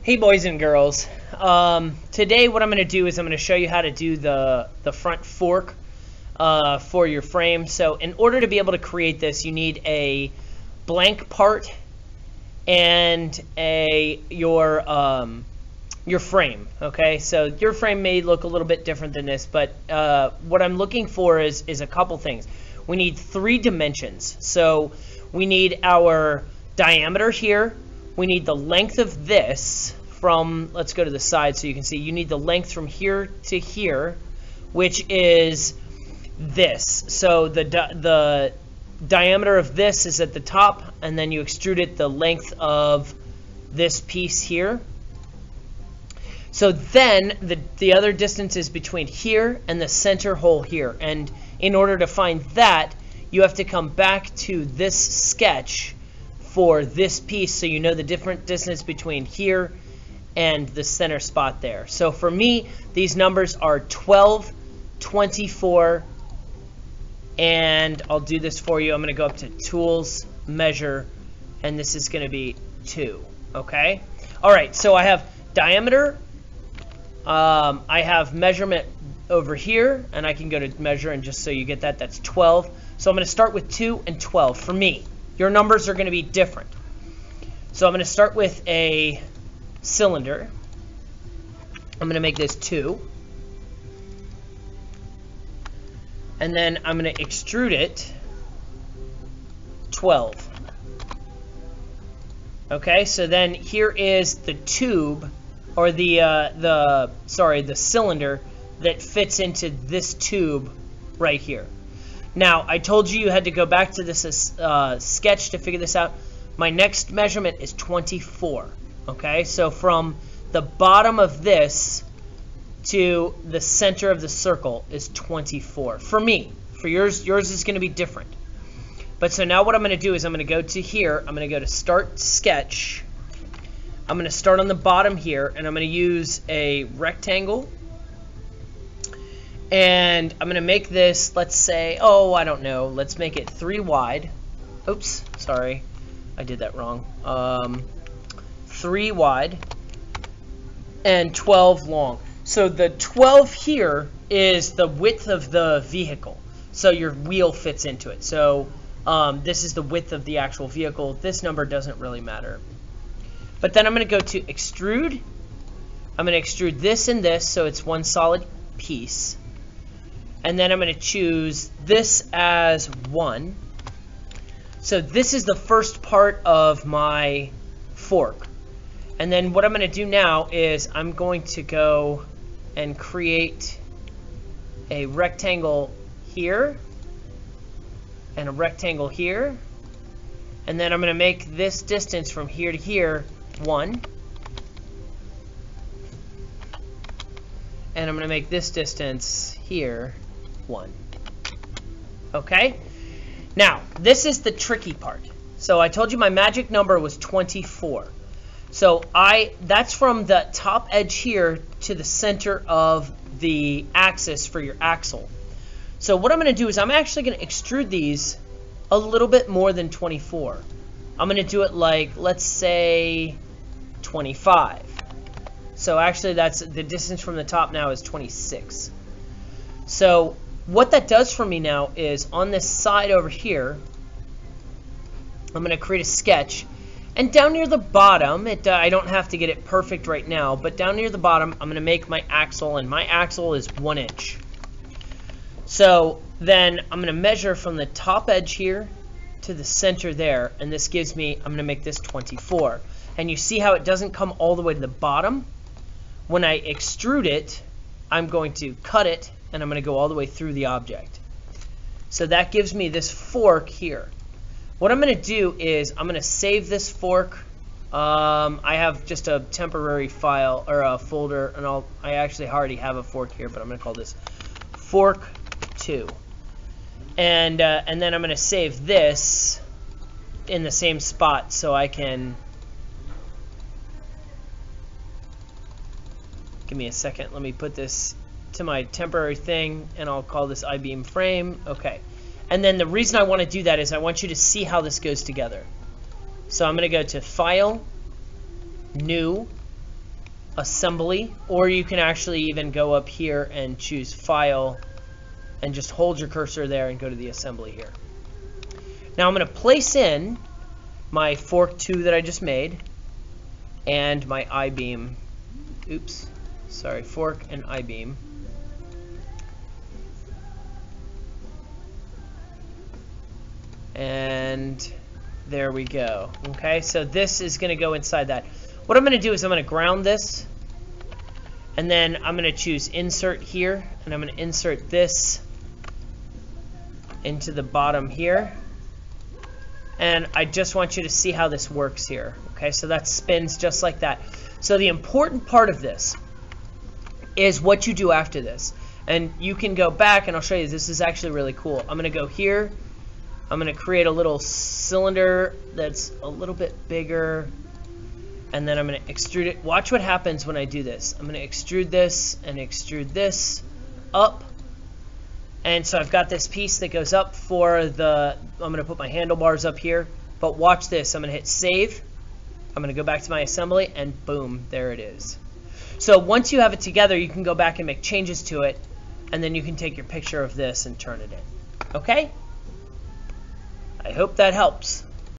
Hey boys and girls, today what I'm going to do is I'm going to show you how to do the front fork for your frame. So in order to be able to create this, you need a blank part and your frame. Okay, so your frame may look a little bit different than this, but what I'm looking for is a couple things. We need 3 dimensions. So we need our diameter here. We need the length of this from, let's go to the side so you can see, you need the length from here to here, which is this. So the diameter of this is at the top, and then you extrude it the length of this piece here. So then the other distance is between here and the center hole here. And in order to find that, you have to come back to this sketch for this piece, so you know the different distance between here and the center spot there. So for me, these numbers are 12, 24, and I'll do this for you. I'm going to go up to Tools, Measure, and this is going to be 2. Okay? All right, so I have diameter. I have measurement over here, and I can go to measure, and just so you get that, that's 12. So I'm going to start with 2 and 12 for me. Your numbers are going to be different. So I'm going to start with a cylinder. I'm going to make this 2. And then I'm going to extrude it 12. Okay, so then here is the tube, or the cylinder that fits into this tube right here. Now, I told you had to go back to this sketch to figure this out. My next measurement is 24. Okay, so from the bottom of this to the center of the circle is 24. For me. For yours is going to be different. But so now what I'm going to do is I'm going to go to here. I'm going to go to Start Sketch. I'm going to start on the bottom here, and I'm going to use a rectangle. And I'm going to make this, let's say, oh, I don't know, let's make it 3 wide. Oops, sorry, I did that wrong. 3 wide and 12 long. So the 12 here is the width of the vehicle. So your wheel fits into it. So this is the width of the actual vehicle. This number doesn't really matter. But then I'm going to go to Extrude. I'm going to extrude this and this, so it's one solid piece. And then I'm going to choose this as 1. So this is the first part of my fork. And then what I'm going to do now is I'm going to go and create a rectangle here and a rectangle here. And then I'm going to make this distance from here to here 1. And I'm going to make this distance here 1. Okay? Now, this is the tricky part. So I told you my magic number was 24. So that's from the top edge here to the center of the axis for your axle. So what I'm going to do is I'm actually going to extrude these a little bit more than 24. I'm going to do it like, let's say, 25. So actually that's the distance from the top now is 26. So what that does for me now is on this side over here, I'm going to create a sketch. And down near the bottom, I don't have to get it perfect right now, but down near the bottom, I'm going to make my axle, and my axle is 1 inch. So then I'm going to measure from the top edge here to the center there, and this gives me, I'm going to make this 24. And you see how it doesn't come all the way to the bottom? When I extrude it, I'm going to cut it, and I'm going to go all the way through the object. So that gives me this fork here. What I'm going to do is I'm going to save this fork. I have just a temporary file or a folder, and I actually already have a fork here, but I'm going to call this fork 2. And then I'm going to save this in the same spot so I can. Give me a second. Let me put this to my temporary thing, and I'll call this I-beam frame. Okay. And then the reason I want to do that is I want you to see how this goes together. So I'm going to go to File, New, assembly, or you can actually even go up here and choose file and just hold your cursor there and go to the assembly here. Now I'm going to place in my fork 2 that I just made and my I-beam. Oops, sorry, fork and I-beam. And there we go. Okay, so this is going to go inside that. What I'm going to do is I'm going to ground this, and then I'm going to choose insert here, and I'm going to insert this into the bottom here. And I just want you to see how this works here. Okay, so that spins just like that. So the important part of this is what you do after this. And you can go back, and I'll show you, this is actually really cool. I'm going to go here. I'm going to create a little cylinder that's a little bit bigger, and then I'm going to extrude it. Watch what happens when I do this. I'm going to extrude this and extrude this up. And so I've got this piece that goes up for the, I'm going to put my handlebars up here. But watch this. I'm going to hit save. I'm going to go back to my assembly, and boom, there it is. So once you have it together, you can go back and make changes to it, and then you can take your picture of this and turn it in. Okay? I hope that helps.